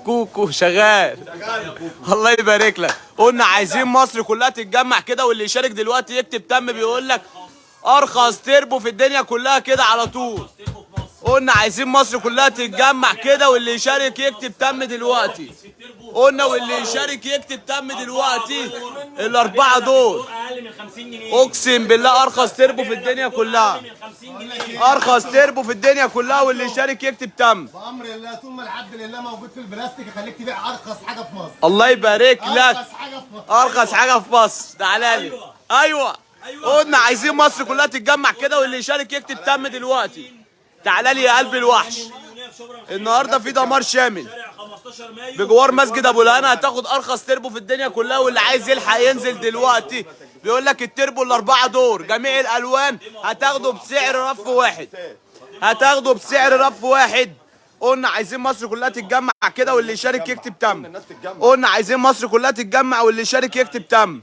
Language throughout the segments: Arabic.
كوكو شغال. الله يبارك لك. قلنا عايزين مصر كلها تتجمع كده، واللي يشارك دلوقتي يكتب تم. بيقول لك ارخص تربو في الدنيا كلها كده على طول. قلنا عايزين مصر كلها تتجمع كده، واللي يشارك يكتب تم دلوقتي. قلنا واللي يشارك يكتب تم دلوقتي. الاربعه دول اقسم بالله ارخص تربو في الدنيا كلها. ارخص تربو في الدنيا كلها، واللي يشارك يكتب تم. بامر الله طول ما العبد لله موجود في البلاستيك يخليك تبيع ارخص حاجه في مصر. الله يبارك لك. ارخص حاجه في مصر. ارخص حاجه في مصر. تعالى لي. ايوه قلنا عايزين مصر كلها تتجمع كده، واللي يشارك يكتب تم دلوقتي. تعالى لي يا قلب الوحش. النهارده في دمار شامل بجوار مسجد ابو الهنا. هتاخد ارخص تربو في الدنيا كلها، واللي عايز يلحق ينزل دلوقتي. بيقول لك التربو الاربعه دور جميع الالوان هتاخده بسعر رف واحد. هتاخده بسعر رف واحد. قلنا عايزين مصر كلها تتجمع كده، واللي يشارك يكتب تم. قلنا عايزين مصر كلها تتجمع، واللي يشارك يكتب تم.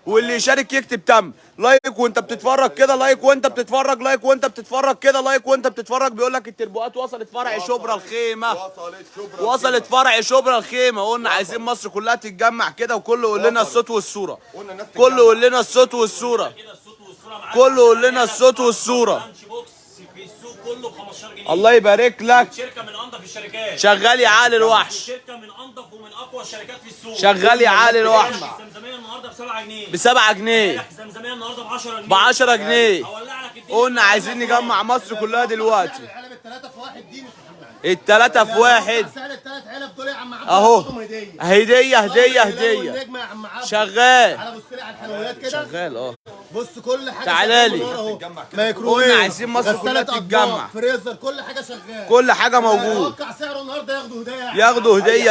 واللي يشارك يكتب تم. لايك وانت بتتفرج كده، لايك وانت بتتفرج، لايك وانت بتتفرج كده، لايك وانت بتتفرج. بيقول لك التربوات وصلت فرع شبرا الخيمه. وصلت فرع شبرا الخيمه. قلنا عايزين مصر كلها تتجمع كده، وكله يقول لنا الصوت والصوره. كله يقول لنا الصوت والصوره. كله يقول لنا الصوت والصوره. الله يبارك لك. شركه من انضف الشركات. شغال يا عالي الوحش. شركه من انضف ومن اقوى الشركات في السوق. شغال يا عالي الوحش. الزمزميه النهارده ب 7 جنيه. ب 7 جنيه. الزمزميه النهارده ب 10 جنيه. ب 10 جنيه. هولع لك الدنيا. قلنا عايزين نجمع مصر كلها دلوقتي. العلب الثلاثه في واحد دي مش التلاتة في واحد. سعر الثلاث علب دول يا عم عبد اهو. هديه هديه. شغال. على بص لي على الحلويات كده. شغال بص كل حاجه تعالى لي. مايكروويف. قلنا عايزين مصر كلها تتجمع. فريزر كل حاجه شغال. كل حاجه موجود. توقع سعره النهارده ياخدوا هديه.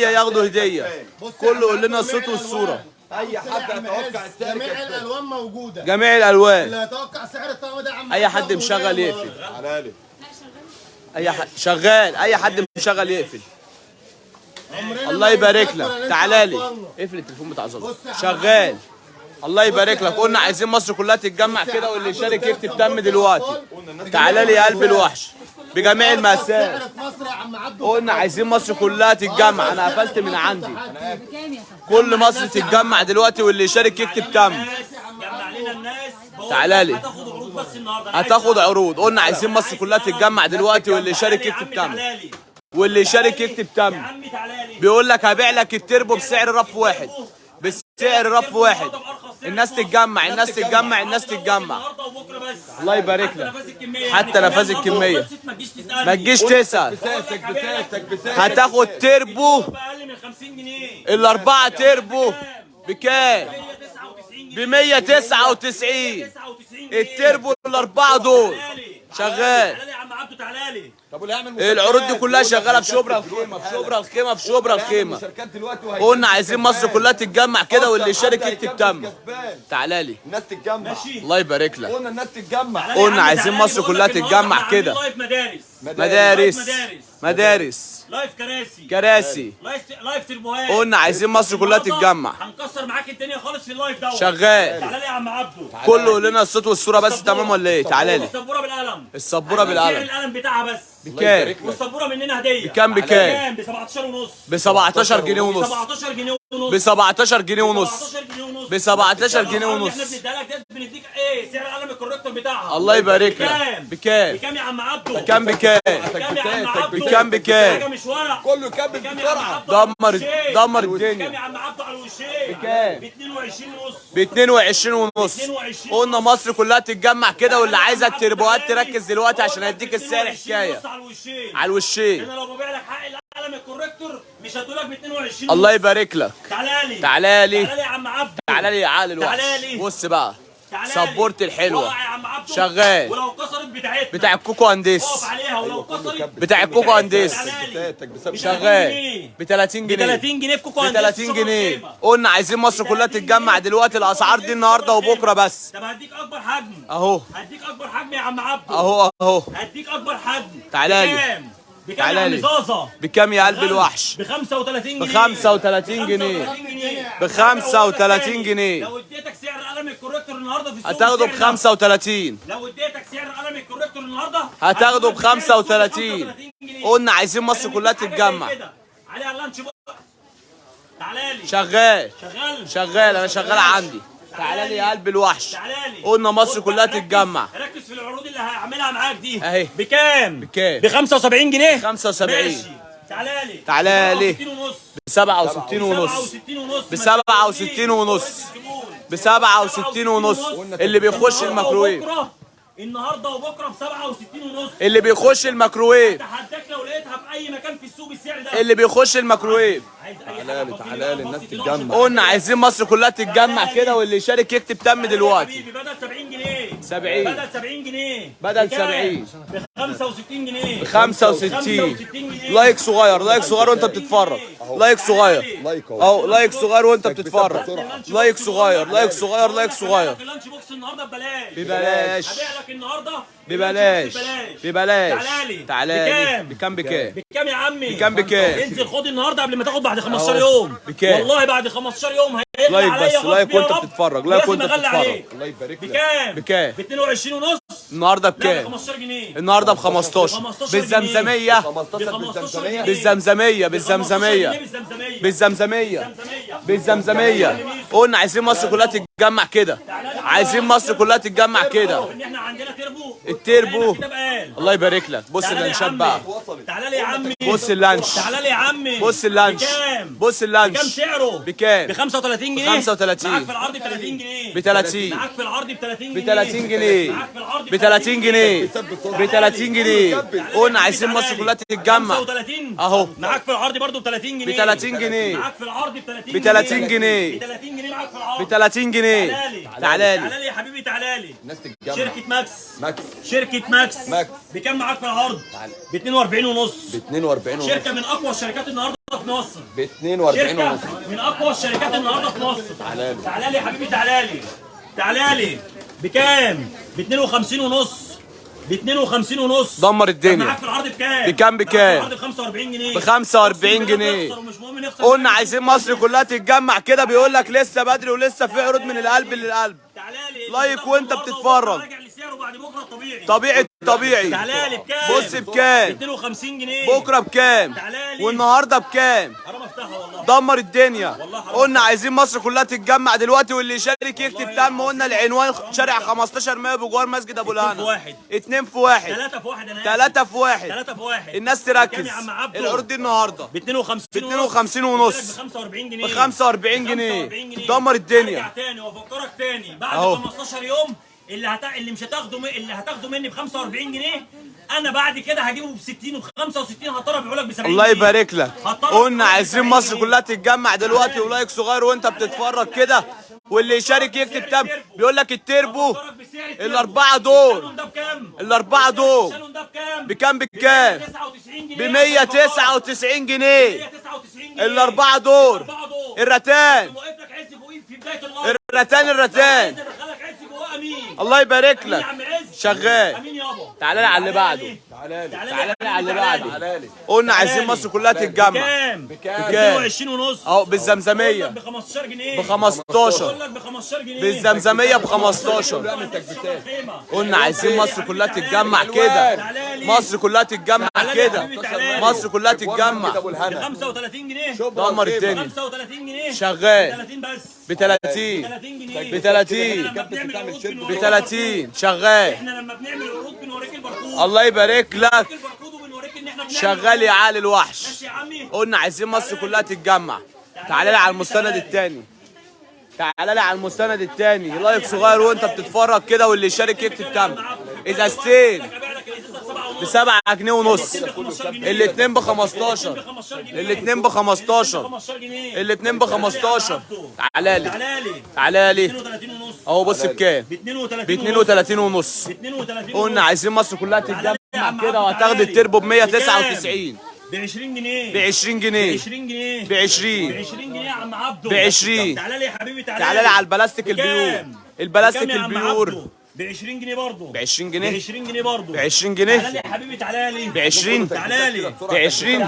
ياخدوا هديه. كله يقول لنا الصوت والصوره. اي حد يتوقع السعر جميع الالوان موجوده. جميع الالوان. اللي هيتوقع سعر الطقم ده يا عم اي حد مشغل يقفل. شغال. اي حد مشغل يقفل. الله يبارك لك. تعالى لي. اقفل التليفون بتاع زلط. شغال. الله يبارك لك. قلنا عايزين مصر كلها تتجمع كده، واللي يشارك يكتب تم دلوقتي. تعالى لي يا قلب الوحش بجميع المقاسات. قلنا عايزين مصر كلها تتجمع. انا قفلت من عندي. كل مصر تتجمع دلوقتي، واللي يشارك يكتب تم. جمع لنا الناس. تعالى لي. هتاخد عروض بس النهارده. هتاخد عروض. قلنا عايزين مصر كلها تتجمع دلوقتي، واللي يشارك يكتب تم. واللي يشارك يكتب تم. بيقول لك هبيع لك التربو بسعر رف واحد. بسعر رف واحد. الناس تتجمع. الناس تتجمع. الناس تتجمع. الله يبارك لك. حتى نفاذ الكميه. ما تجيش تسال. هتاخد تربو. اقل من 50 جنيه. الاربعه تربو بكام؟ ب 199. التربو الاربعه دول شغال. تعالى يا عم عبده تعالى لي. طب العروض دي كلها شغاله في شبرا الخيمه. قلنا عايزين مصر كلها تتجمع كده، واللي يشارك يكتب تم. تعالى لي. الناس تتجمع. الله يبارك لك. قلنا الناس تتجمع. قلنا عايزين مصر كلها تتجمع كده. مدارس. لايف كراسي. لايف تربوهات. قلنا عايزين مصر كلها تتجمع. هنكسر معاك الدنيا خالص في اللايف دوت. شغال. تعالى لي يا عم عبده. كله يقول لنا الصوت والصوره بس. تمام ولا ايه؟ تعالى لي. السبوره بالقلم. السبوره بالقلم. القلم بتاعها بس. بكام؟ والسبوره مننا هديه. بكام؟ ب 17 ونص. ب 17 جنيه ونص. 17 جنيه ونص. ب 17 جنيه ونص. 17 جنيه ونص. ب 17 جنيه ونص. احنا بنديها لك ديت بنديك ايه؟ سعر القلم الكوريكتور بتاعها. الله يبارك لك. بكام؟ بكام يا عم عبده؟ بكام؟ بكام؟ حاجه مش ورق. كله كبد بسرعه. دمر الدنيا. بكام يا عم عبده على الوشين؟ بكام؟ ب 22 ونص. ب 22 ونص. قلنا مصر كلها تتجمع كده، واللي عايزه التربوات تركز دلوقتي عشان اديك السعر حكايه. على الوشين. انا لو ببيع لك حق القلم الكوريكتور مش هدولك ب 22. الله يبارك لك. تعالى لي. تعالى لي يا عم عبده. تعالى لي يا عالي الوحش. تعالى لي. بص بقى. تعالى سبورت لي. الحلوه. وقع يا عم عبده. شغال. ولو كسرت بتاعتنا. بتاع الكوكو انديس. اقف عليها ولو كسرت. بتاع الكوكو انديس. شغال ب 30 ب جنيه. 30 جنيه في كوكو ب انديس. 30 جنيه. قلنا عايزين مصر كلها تتجمع دلوقتي. الاسعار دي النهارده وبكره بس. طب هديك اكبر حجم. اهو. هديك اكبر حجم يا عم عبده. اهو. هديك اكبر حجم. تعالى لي. بكام يا عم زازا؟ بكام يا قلب الوحش؟ ب 35 جنيه. ب 35 جنيه. ب 35 جنيه. لو اديتك سعر قلم الكوريكتور النهارده في السوق هتاخده ب 35. لو اديتك سعر قلم الكوريكتور النهارده هتاخده ب 35. قلنا عايزين مصر كلها تتجمع. علي على اللانش بقى. تعالى لي. شغال شغال انا شغال عندي. تعالى لي يا قلب الوحش. تعالى لي. قلنا مصر كلها تتجمع. ركز في العروض اللي هعملها معاك دي. اهي. بكام؟ بكام؟ ب 75 جنيه. 75. ماشي. تعالى لي. تعالى لي. 67 ونص. ب 67 ونص. ب 67 ونص. اللي بيخش الميكروويف. النهارده وبكره ب 67 ونص. اللي بيخش الميكروويف. تحداك لو لقيتها في اي مكان في السوق بالسعر ده. اللي بيخش الميكروويف. تعالى لي الناس تتجمع. قلنا عايزين مصر كلها تتجمع كده، واللي يشارك يكتب تم دلوقتي. حبيبي بدل 70 جنيه. 70. بدل 70 جنيه. بدل 70. ب 65 جنيه. ب 65. لايك صغير وانت بتتفرج. لايك صغير اهو. لايك صغير وانت بتتفرج. لايك صغير. اللانش بوكس النهارده ببلاش. هبيع لك النهارده ببلاش. تعالى لي. بكام بكام يا عمي؟ بكام؟ انزل خد النهارده قبل ما تاخد بعد 15 يوم. بكام؟ والله بعد 15 يوم هيغلى لايك عليا. بس، لايك وانت بتتفرج. الله يبارك لك. بكام؟ ب 22 ونص. النهارده ب بكام؟ 15 جنيه. النهارده ب 15. بالزمزميه. بالزمزميه. قلنا عايزين مصر كلها تتجمع كده. عايزين مصر كلها تتجمع كده. ان احنا عندنا التربو. الله يبارك لك. بص اللانشات بقى. تعالى لي يا عمي. بص اللانش. تعالى لي يا عمي. بص اللانش. بكام سعره؟ بكام؟ ب 35 جنيه. 35. معاك في العرض ب 30 جنيه. ب 30. معاك في العرض ب 30 جنيه. ب 30 جنيه. معاك في العرض ب 30 جنيه. ب 30 جنيه. قلنا عايزين مصر كلها تتجمع. 35 اهو. معاك في العرض برضه ب 30 جنيه. ب 30 جنيه. معاك في العرض ب 30 ب 30 جنيه. ب 30 جنيه معاك في العرض. ب 30 جنيه. تعالى لي يا حبيبي تعالى لي. الناس تتجمع. شركة ماكس. شركة ماكس. ماكس. بكام معاك في العرض؟ ب 42 ونص. ب 42 ونص. شركة من أقوى الشركات النهارده في مصر. ب 42 ونص. شركة من أقوى الشركات النهارده في مصر. تعالى لي. تعالى لي يا حبيبي تعالى لي. بكام؟ ب 52 ونص. ب 52 ونص. دمر الدنيا. معاك في العرض بكام؟ بكام؟ العرض ب 45 جنيه. ب 45 جنيه. قلنا عايزين مصر كلها تتجمع كده. بيقول لك لسه بدري ولسه في عروض من القلب للقلب. لايك وانت بتتفرج. طبيعي. تعالى لي بكام؟ بص بكام؟ 52 جنيه. بكره بكام؟ والنهارده بكام؟ حرام افتحها والله. دمر الدنيا. قلنا عايزين مصر كلها تتجمع دلوقتي، واللي يشارك يكتب تم. قلنا العنوان شارع 15 مايو بجوار مسجد ابو الهنا. 2 في 1. 3 في 1. الناس تركز. العروض دي النهارده ب 52 ونص. ب 45 جنيه. دمر الدنيا. تاني وافكرك تاني بعد أهو. 15 يوم اللي مش هتاخده اللي هتاخده مني ب 45 جنيه انا بعد كده هجيبه ب 60 وب 65 هضطر ابيعه لك ب 70 الله جنيه. يبارك لك. قلنا عايزين مصر كلها تتجمع دلوقتي، ولايك صغير وانت بتتفرج كده، واللي يشارك يكتب تم. بيقول لك التربو الاربعه دول. الاربعه دول بكام؟ ب 199 جنيه. الاربعه دول. الرتان. الله يبارك لك. شغال. تعالى لي على اللي بعده. قلنا عايزين مصر كلها تتجمع. بكام؟ 22 ونص. اهو بالزمزميه. ب 15 جنيه. ب 15. ب 15 جنيه. بالزمزميه ب 15. قلنا عايزين مصر كلها تتجمع كده. مصر كلها تتجمع كده. مصر كلها تتجمع. ب 35 جنيه. دمر الدنيا. 35 جنيه. شغال. 30 بس. ب 30. 30 جنيه. ب 30. ب 30. شغال. احنا لما بنعمل عروض بنوريك الباركود. الله يبارك لك. الباركود وبنوريك ان احنا بنعمل شغال يا عالي الوحش. ماشي يا عمي. قلنا عايزين مصر كلها تتجمع. تعالى لي على المستند التاني. لايك صغير وانت بتتفرج كده، واللي يشارك يكتب تم. ازازتين ب 7 جنيه ونص. الاتنين ب 15. الاتنين ب 15. الاتنين ب 15. تعالى لي. اهو بص بكام؟ ب 32 ونص. قلنا عايزين مصر كلها تتجمع كده، وهتاخد التربو ب 199. ب 20 جنيه. ب 20 جنيه. ب 20 جنيه يا عم عبده. ب 20. تعالى لي يا حبيبي تعالى لي على البلاستيك البيور. البلاستيك البيور ب 20 جنيه برضه. ب 20 جنيه. ب 20 جنيه برضه. ب 20 جنيه. تعالى لي يا حبيبي تعالى لي. ب 20. تعالى لي. ب 20.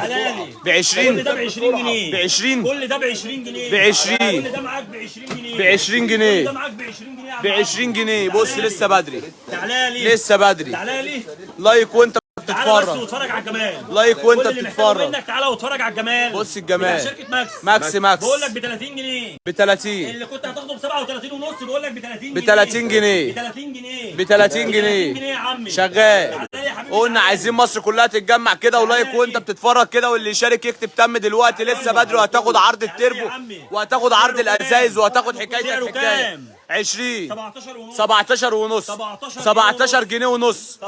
ب 20. كل ده ب 20 جنيه. ب 20. كل ده ب 20 جنيه. ب 20. كل ده معاك ب 20 جنيه. ب 20 جنيه. كل ده معاك ب 20 جنيه. ب 20 جنيه. بص لسه بدري. تعالى لي. لسه بدري. تعالى لي. لايك وانت تعالى بس بتتفرج. واتفرج على الجمال. لايك وانت كل اللي محتاجه بتتفرج. منك تعالى واتفرج على الجمال. بص الجمال. بتاع شركه ماكس. ماكس بقول لك ب 30 جنيه. ب 30 اللي كنت هتاخده ب 37 ونص بقول لك ب 30 جنيه. ب 30 جنيه. ب 30 جنيه. ب 30 جنيه. يا عمي. شغال. تعالى يا حبيبي. قلنا عايزين مصر كلها تتجمع كده ولايك وانت بتتفرج كده، واللي يشارك يكتب تم دلوقتي لسه بدري، وهتاخد عرض التربو وهتاخد عرض الازايز وهتاخد حكايه سعره الحكايه. كام؟ 20 17 ونص. 17 جنيه ونص.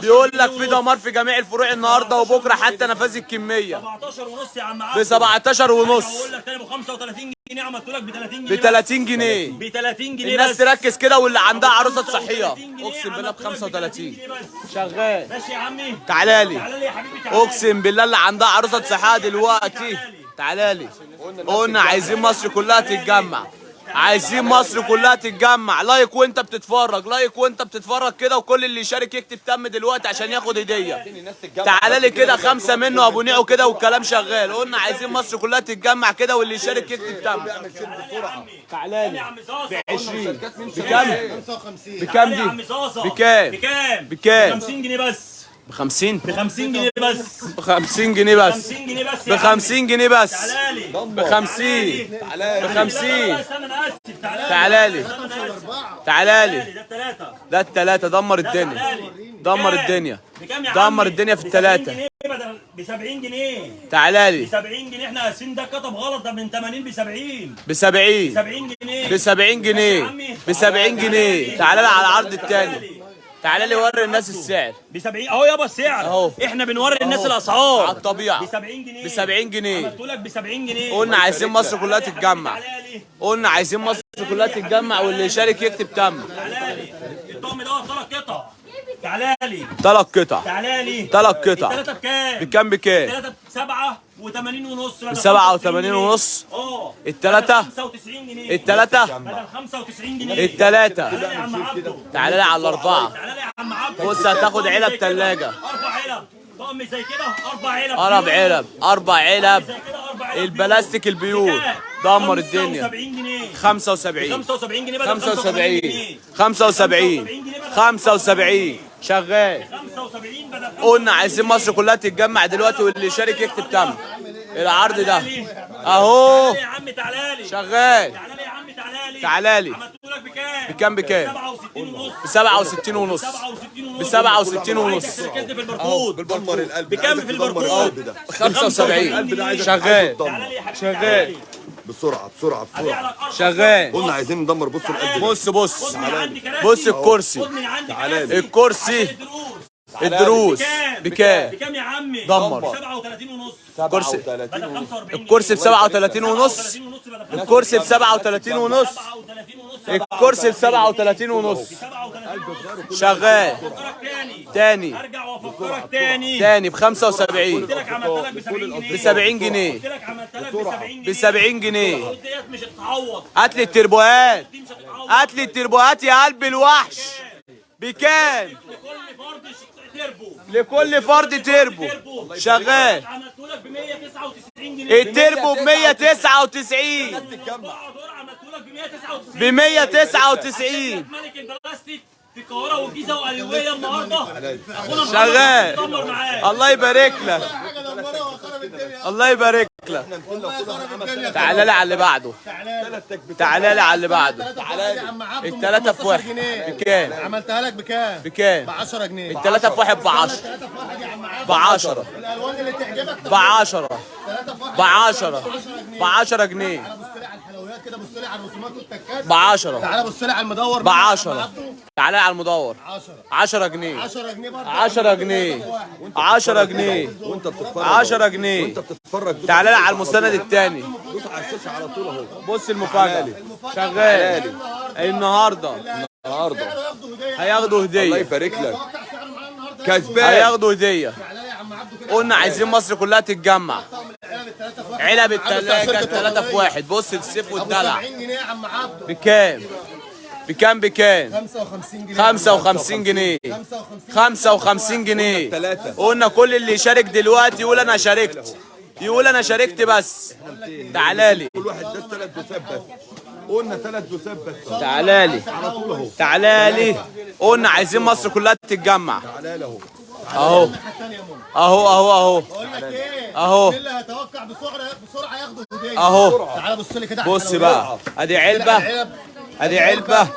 بيقول لك في دمار في جميع الفروع النهارده وبكره حتى نفاذ الكميه. 17 ونص يا عم ب عبده. 17 ونص. بقول لك تاني ب 35 جنيه عملت لك ب 30 جنيه. ب 30 جنيه. ب 30 جنيه الناس بس. تركز كده، واللي عندها عروسه صحيه 35 جنيه اقسم بالله ب عملت لك 35. 30 جنيه بس. شغال. ماشي يا عمي. تعالى لي. تعالى لي يا حبيبي تعالى. اقسم بالله اللي عندها عروسه صحيه دلوقتي تعالى لي. قلنا عايزين مصر كلها تتجمع، عايزين مصر كلها تتجمع. لايك وانت بتتفرج، لايك وانت بتتفرج كده، وكل اللي يشارك يكتب تم دلوقتي عشان ياخد هديه. تعالى لي كده 5 منه ابو نيعو كده والكلام شغال. قلنا عايزين مصر كلها تتجمع كده، واللي يشارك يكتب تم. تعالى لي ب 20 بكام؟ 55. بكام يا دي؟ عم صاصة. بكام؟ بكام؟ بكام؟ 50 جنيه بس. ب 50 ب 50 جنيه بس. ب 50 جنيه بس 50 جنيه بس ب 50 جنيه بس تعالى لي. ب 50 ب 50 استنى انا اسف. تعالى لي تعالى لي. ده الثلاثة. ده التلاتة دمر الدنيا، تعالى لي. دمر بكام؟ الدنيا، بكام يا دمر عمي؟ الدنيا في ب 70 التلاتة. جنيه بدل ب 70 جنيه. تعالى ب لي 70 جنيه احنا اسفين ده كتب غلط ده من 80 ب 70. ب 70 70 جنيه. ب 70 جنيه ب 70 جنيه. تعالى لي على العرض التاني. تعالى لي وري الناس السعر ب 70 اهو يابا السعر. اهو. احنا بنوري الناس الاسعار. على الطبيعة ب 70 جنيه. ب 70 جنيه. عملت لك ب 70 جنيه. قلنا عايزين مصر كلها تعالى لي يا تتجمع، حبيبي، تعالى لي. قلنا عايزين مصر كلها تتجمع، واللي يشارك يكتب تم. تعالى لي. الطقم ده 3 قطع. تعالى لي. 3 قطع. تعالى لي. 3 قطع. الثلاثة بكام؟ بكام بكام؟ الثلاثة ب 87 ونص. ب 87 ونص. اه. التلاتة؟ 95 جنيه. التلاتة؟ بدل 95 جنيه. التلاتة. تعالى لي يا عم عبده. تعالى لي على الأربعة. تعالى لي يا عم عبده. بص هتاخد علب زي كده. تلاجة. 4 علب. طقم زي كده 4 علب. 4 علب 4 علب. زي كده 4 علب. البلاستيك البيوت دمر الدنيا. 75 جنيه. 75 75 جنيه بدل 75 جنيه. 75 75 شغال. 75 بدل قلنا عايزين مصر كلها تتجمع دلوقتي، واللي يشارك يكتب تم. العرض ده اهو يا عم تعالى لي. شغال. تعالى لي يا عم تعالى لي. تعالى لي. عملت لك بكام؟ بكام بكام؟ 67 ونص. ب 67 ونص. 67 ونص. ب 67 ونص. ركزني في البركود. بتدمر القلب. بكام في البركود؟ 75 شغال. تعالى لي يا حبيبي. شغال. بسرعه بسرعه بسرعه. شغال. قلنا عايزين ندمر. بصوا القلب. بص خد من عندي كراسي. بص الكرسي. خد من عندي تعالى كراسي. لي. الكرسي. عشان الدروس. الدروس بكام؟ بكام يا عمي؟ دمر. ب 37 ونص. كرسي. بدل 45 الكرسي ب 37 ونص. الكرسي ب 37 ونص. الكرسي ب 37 ونص. شغال. تاني ارجع وافكرك تاني. تاني ب 75 قلت لك عملت لك ب 70 جنيه. ب 70 جنيه قلت لك عملت لك ب 70 جنيه. ب 70 جنيه. قلت ديت مش هتتعوض. هات لي التربوهات، دي مش هتتعوض. هات لي التربوهات يا قلب الوحش. بكام؟ لكل فرد تربو. لكل فرد تربو. شغال. عملت لك ب 199 جنيه. التربو ب 199 عملت لك ب 199. ب 199 ملك البلاستيك في القاهره والجيزه واليويه النهارده. اخونا شغال. بيدمر معاه. الله يبارك لك، حاجه دمره وخرب الدنيا. الله يبارك لك. والله خرب الدنيا. تعالى لي على اللي بعده. تعالى لي على اللي بعده. يا عم عبده التلاتة في واحد بكام؟ عملتها لك بكام؟ بكام؟ ب 10 جنيه. التلاتة في واحد ب 10 3 في 1 يا عم عبده. ب 10 الالوان اللي تعجبك ب 10 3 في 1 ب 10 ب 10 جنيه تعالى بص لي على الحلويات كده، بص لي على الرسومات والتكات. ب 10 تعالى بص لي على المدور ب 10 تعالى على المدور 10 10 جنيه 10 جنيه برضه. 10 جنيه 10 جنيه وانت بتتفرج 10 جنيه. وانت بتتفرج دوس تعالى لي على المستند الثاني. دوس على الشاشه على طول اهو. بص المفاجأة شغال النهارده. النهارده ياخدوا هديه. هياخدوا الله هدية، يبارك لك. توقع سعره معانا النهارده. كسبان. هياخدوا هدية. تعالى يا عم عبده كده. قلنا عايزين مصر كلها تتجمع. العلب الثلاثه في 1. علب التلاجة التلاتة في واحد. بص السيف والدلع 70 جنيه يا عم عبده. بكام؟ بكام بكام؟ 55 جنيه. 55 جنيه 55 جنيه. ثلاثة. قلنا كل اللي يشارك دلوقتي يقول انا شاركت، يقول انا شاركت بس. تعالى لي كل واحد داس 3 دوسات بس. قلنا 3 دوسات بس. تعالى لي على طول اهو. تعالى لي. قلنا عايزين مصر كلها تتجمع. تعالى له. اهو الناحيه الثانيه يا ماما. اهو بقول لك ايه؟ أهو. مين اللي هيتوقع بسرعه ياخد هديه. اهو. تعالى بص لي كده على بص الحلويات. بقى ادي علبه، ادي علبه،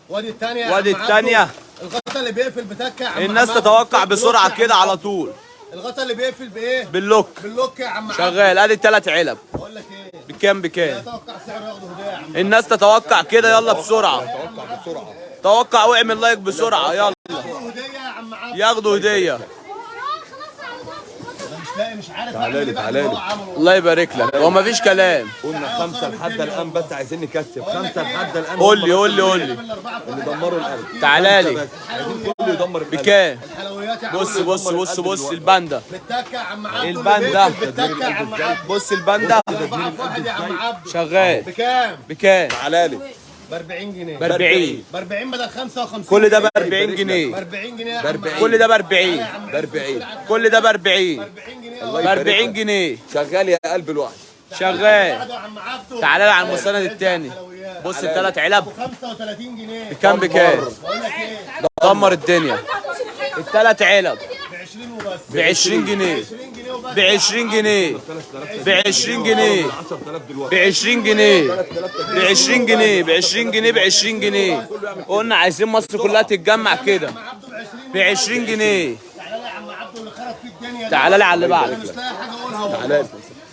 وادي الثانيه. وادي الثانيه. الغطا اللي بيقفل بتكه يا عم الناس عماد. تتوقع بسرعه باللوك يا كده عم على عبده. طول الغطا اللي بيقفل بايه؟ باللوك. باللوك يا عم عبده. شغال. ادي الثلاث علب بقول لك ايه؟ بكام بكام؟ اتوقع سعره ياخدوا هديه يا عم. الناس تتوقع كده، يلا بسرعه توقع واعمل لايك بسرعه يلا ياخدوا هديه يا عم عبده. ياخدوا هديه. انا مش لاقي مش عارف تعالى اعمل لي، ايه بعد تعالى ما لي. هو عمله. الله يبارك لك. هو مفيش كلام. قلنا 5 لحد الان بس عايزين نكسب 5 لحد الان. قول لي قول لي قول لي. اللي دمروا القلب. تعالى لي. بس عايزين كله يدمر القلب. بكام؟ الحلويات يا عم بص عبده. بص بص بص الباندا. بالتكه يا عم عبده. الباندا. بالتكه يا عم عبده. بص الباندا 4 في 1 يا عم عبده. شغال. بكام؟ بكام؟ تعالى لي ب 40 جنيه. ب 40. ب 40 بدل 55. كل ده ب 40 ب جنيه. 40 جنيه يا عم عبده. كل ده ب 40. ب 40 كل ده ب 40. 40 جنيه ب 40 جنيه. شغال يا قلب الواحد. شغال. يا عم عبده. تعالى لي على المستند التاني. بص الثلاث علب ب 35 جنيه. بكام بكام؟ بقول لك ايه؟ دمر الدنيا. الثلاث علب ب 20 وبس. ب 20 جنيه. 20 جنيه وبس. ب 20 جنيه. ب 20 جنيه. 10000 ب دلوقتي. 20 جنيه. ب 20 جنيه. ب 20 جنيه. ب 20 جنيه. قلنا عايزين مصر كلها تتجمع كده. عم عبده ب 20 ب 20 جنيه. تعالى لي يا عم عبده اللي خرب في الدنيا ده. تعالى لي على اللي انا بعده. مش لاقي حاجه اقولها والله.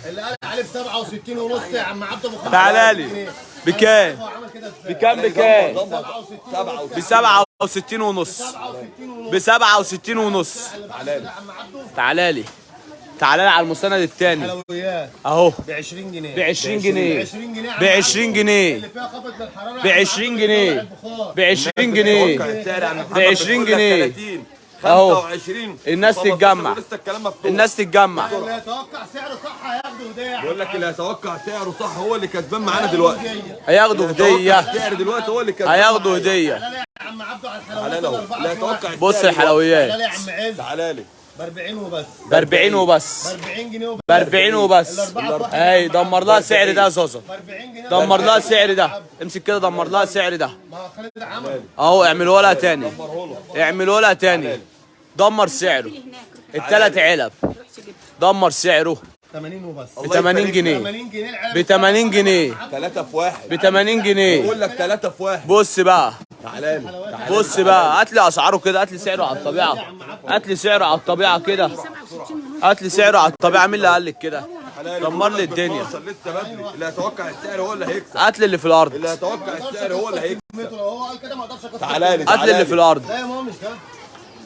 اللي قال عليه ب 67 ونص يا عم عبده ب 65 تعالى لي. جنيه. بكام؟ هو عمل كده ازاي؟ بكام بكام؟ 67 ب 67 ونص. 67 ونص. ب 67 ونص. يا عم عبده تعالى لي. تعالى لي على المستند التاني حلويات اهو ب 20 جنيه. ب 20 جنيه. 20 جنيه يا عم ب 20 جنيه. اللي فيها خفض للحراره ب 20 جنيه. ب 20 جنيه. ب 20 جنيه. اهو 25 الناس تتجمع. لسه الكلام مفتوح. الناس تتجمع. اللي يتوقع سعره صح هياخده هديه يا عم بقول لك اللي هيتوقع سعره صح هو اللي كسبان معانا دلوقتي. هياخدوا هديه. السعر دلوقتي هو اللي كسبان. هياخدوا هديه. تعالى يا عم عبده على تعالى الحلويات لو الاربعه لا في واحد. يتوقع بص السعر الحلويات تعالى يا عم عز تعالى لي ب 40 وبس. ب 40 وبس. ب 40 جنيه وبس. ب 40 وبس. الاربعه في واحد. اي دمر لها السعر ده يا زوزو. ب 40 جنيه دمر لها السعر ده. امسك كده دمر لها السعر ده. ما هو خالد عمل. اهو اعملوا لها تاني. اعملوا لها تاني. دمر سعره. الثلاث علب دمر سعره 80 وبس. ب 80 جنيه. 80 جنيه العلبه. ب 80 جنيه. 3 في 1 ب 80 جنيه. بقول لك 3 في 1. بص بقى. تعالى لي بص بقى هات لي اسعاره كده. هات لي سعره على الطبيعه. هات لي سعره على الطبيعه كده. هات لي سعره على الطبيعه. مين اللي قال لك كده؟ دمر لي الدنيا. لسه بدري. اللي هيتوقع السعر هو اللي هيكسب. هات لي اللي في الارض. اللي هيتوقع السعر هو اللي هيكسب. لو هو قال كده ما اقدرش اكسر. تعالى لي هات لي اللي في الارض. لا يا ماما مش ده.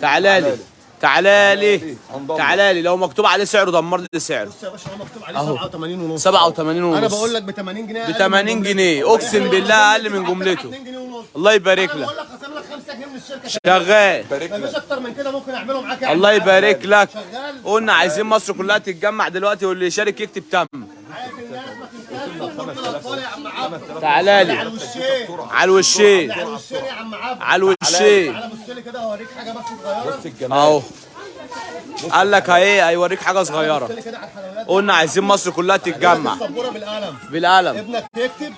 تعالى لي. تعالى لي. تعالى لي. لو مكتوب عليه سعره دمر لي سعره. بص يا باشا هو مكتوب عليه 87 ونص. 87 ونص. انا بقول لك ب 80 جنيه. ب 80 جنيه اقسم بالله اقل من جملته. 2 جنيه ونص. الله يبارك انا لك. بقول لك خصم لك 5 جنيه من الشركه. شغال. مفيش اكتر من كده ممكن اعمله معاك يا الله عم. يبارك لك. شغال. قلنا عايزين مصر كلها تتجمع دلوقتي واللي يشارك يكتب تم. عارف الناس ما تنساش صبرت الاطفال يا عم عبد. تعالى على لي. الوشين. على الوشين. على الوشين يا عم عبد. على الوشين. تعالى بص لي كده هوريك حاجه بس صغيره. اهو قال لك اهي هيوريك حاجه بص صغيره. لي كده على الحلويات. قلنا عايزين مصر كلها تتجمع السبوره بالقلم. بالقلم. ابنك تكتب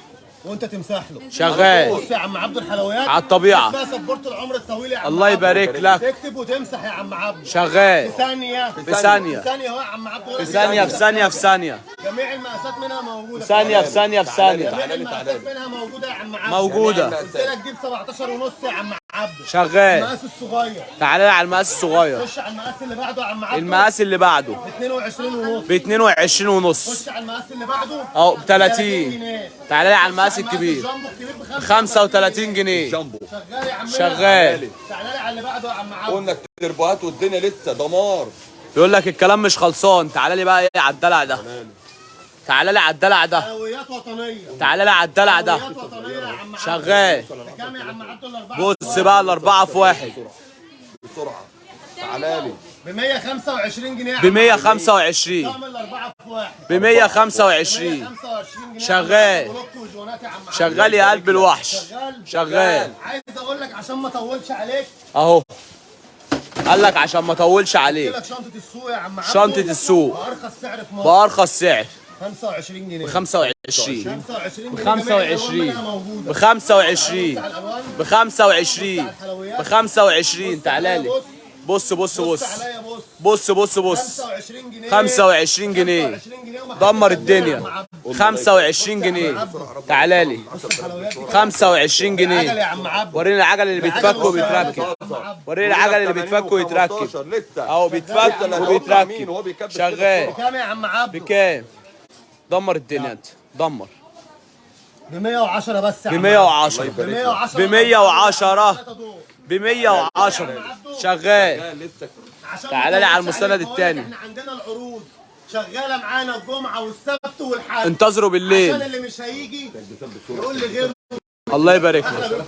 وانت تمسح له. شغال. بص يا عم عبد الحلويات على الطبيعة. اسمها سبورة العمر الطويل يا عم الله عبد. يبارك لك. تكتب وتمسح يا عم عبد. شغال. في ثانية. في ثانية. في ثانية اهو يا عم عبد. في ثانية في ثانية في ثانية. جميع المقاسات منها موجودة. ثانية في ثانية في ثانية. جميع المقاسات منها موجودة يا عم عبد. موجودة. قلت لك جيب 17 ونص يا عم عبد. شغال. المقاس الصغير. تعالى على المقاس الصغير. خش على المقاس اللي بعده يا عم عبد. المقاس اللي بعده ب 22 ونص. ب 22 ونص. خش على المقاس اللي بعده. اهو ب 30. جنيه. تعالى على المقاس الكبير. الجامبو الكبير ب 35 جنيه. جامبو شغال يا عم. شغال. تعالى لي على اللي بعده يا عم عبد. قلنا التربوهات والدنيا لسه دمار. بيقول لك الكلام مش خلصان. تعالى لي بقى ايه على الدلع ده. تعالى لي على الدلع ده. حلويات وطنية. تعالى لي على الدلع ده. حلويات وطنية يا عم عبد. شغال. كام يا عم عبد الأربعة؟ بص بقى الاربعه في واحد بسرعه تعالى لي ب 125 جنيه يا ب عم. 125. طقم الأربعة في واحد. ب 125. 125 جنيه. شغال. بلوك وجوانات يا عم عبد. شغال يا قلب الوحش. شغال. عايز أقول لك عشان ما أطولش عليك. اهو قال لك عشان ما اطولش قلت عليك. لك شنطة السوق يا عم عبد. شنطة السوق. بأرخص سعر في مصر. بارخص سعر 25 جنيه. ب 25. 25 جنيه. 25. ب 25. 25. ب 25. ب 25. تعالى لي. بص بص بص عليا بص. بص بص بص 25 جنيه 25 جنيه 25 جنيه وما دمر حدش الدنيا. يا عم عبده. 25 جنيه تعالى لي. بص الحلويات دي 25 عجل جنيه. يا عم عبده. وريني العجل اللي بيتفك وبيتركب. وريني العجل اللي بيتفك ويتركب لسه اهو بيتفك وبيتركب شغال. بكام يا عم عبده؟ بكام؟ دمر الدنيا انت دمر. ب 110 بس يا ب عم 110 ب 110 ب 110 ب 110 شغال. لسه عشان تعالى لي على المستند عليك بقولك التاني. احنا عندنا العروض شغاله معانا الجمعه والسبت والحد. انتظروا بالليل. عشان اللي مش هيجي يقول لي غير الله يبارك لك.